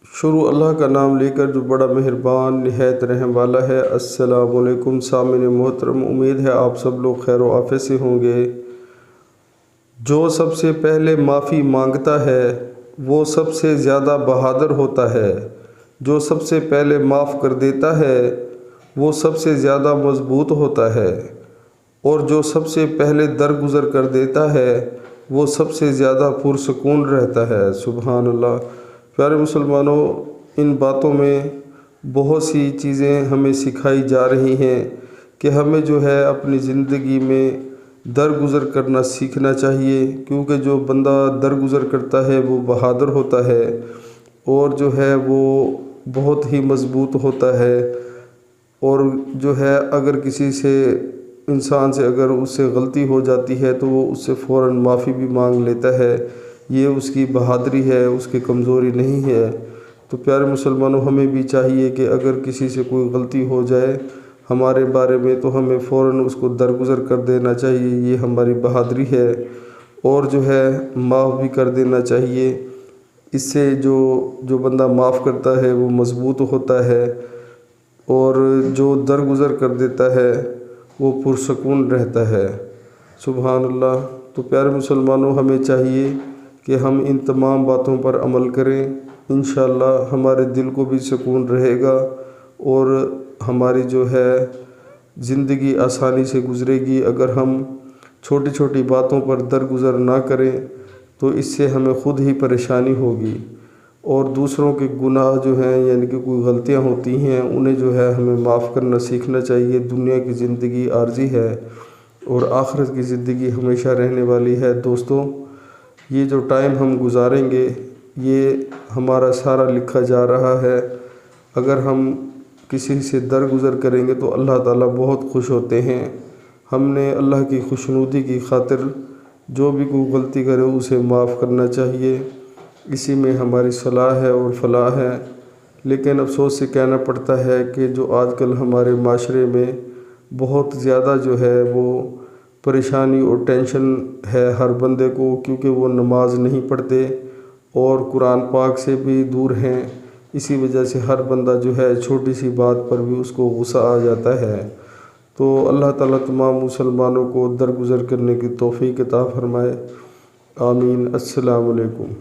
شروع اللہ کا نام لے کر جو بڑا مہربان نہایت رحم والا ہے۔ السلام علیکم سامعین محترم، امید ہے آپ سب لوگ خیر و عافیت سے ہوں گے۔ جو سب سے پہلے معافی مانگتا ہے وہ سب سے زیادہ بہادر ہوتا ہے۔ جو سب سے پہلے معاف کر دیتا ہے وہ سب سے زیادہ مضبوط ہوتا ہے، اور جو سب سے پہلے درگزر کر دیتا ہے وہ سب سے زیادہ پرسکون رہتا ہے۔ سبحان اللہ۔ پیارے مسلمانوں، ان باتوں میں بہت سی چیزیں ہمیں سکھائی جا رہی ہیں کہ ہمیں جو ہے اپنی زندگی میں درگزر کرنا سیکھنا چاہیے، کیونکہ جو بندہ درگزر کرتا ہے وہ بہادر ہوتا ہے، اور جو ہے وہ بہت ہی مضبوط ہوتا ہے۔ اور جو ہے اگر کسی سے انسان سے اگر اس سے غلطی ہو جاتی ہے تو وہ اس سے فوراً معافی بھی مانگ لیتا ہے۔ یہ اس کی بہادری ہے، اس کی کمزوری نہیں ہے۔ تو پیارے مسلمانوں، ہمیں بھی چاہیے کہ اگر کسی سے کوئی غلطی ہو جائے ہمارے بارے میں تو ہمیں فوراً اس کو درگزر کر دینا چاہیے، یہ ہماری بہادری ہے۔ اور جو ہے معاف بھی کر دینا چاہیے، اس سے جو بندہ معاف کرتا ہے وہ مضبوط ہوتا ہے، اور جو درگزر کر دیتا ہے وہ پرسکون رہتا ہے۔ سبحان اللہ۔ تو پیارے مسلمانوں، ہمیں چاہیے کہ ہم ان تمام باتوں پر عمل کریں، انشاءاللہ ہمارے دل کو بھی سکون رہے گا، اور ہماری جو ہے زندگی آسانی سے گزرے گی۔ اگر ہم چھوٹی چھوٹی باتوں پر درگزر نہ کریں تو اس سے ہمیں خود ہی پریشانی ہوگی، اور دوسروں کے گناہ جو ہیں یعنی کہ کوئی غلطیاں ہوتی ہیں انہیں جو ہے ہمیں معاف کرنا سیکھنا چاہیے۔ دنیا کی زندگی عارضی ہے اور آخرت کی زندگی ہمیشہ رہنے والی ہے۔ دوستوں، یہ جو ٹائم ہم گزاریں گے یہ ہمارا سارا لکھا جا رہا ہے۔ اگر ہم کسی سے درگزر کریں گے تو اللہ تعالیٰ بہت خوش ہوتے ہیں۔ ہم نے اللہ کی خوشنودی کی خاطر جو بھی کوئی غلطی کرے اسے معاف کرنا چاہیے، اسی میں ہماری صلاح ہے اور فلاح ہے۔ لیکن افسوس سے کہنا پڑتا ہے کہ جو آج کل ہمارے معاشرے میں بہت زیادہ جو ہے وہ پریشانی اور ٹینشن ہے ہر بندے کو، کیونکہ وہ نماز نہیں پڑھتے اور قرآن پاک سے بھی دور ہیں۔ اسی وجہ سے ہر بندہ جو ہے چھوٹی سی بات پر بھی اس کو غصہ آ جاتا ہے۔ تو اللہ تعالیٰ تمام مسلمانوں کو درگزر کرنے کی توفیق عطا فرمائے۔ آمین۔ السلام علیکم۔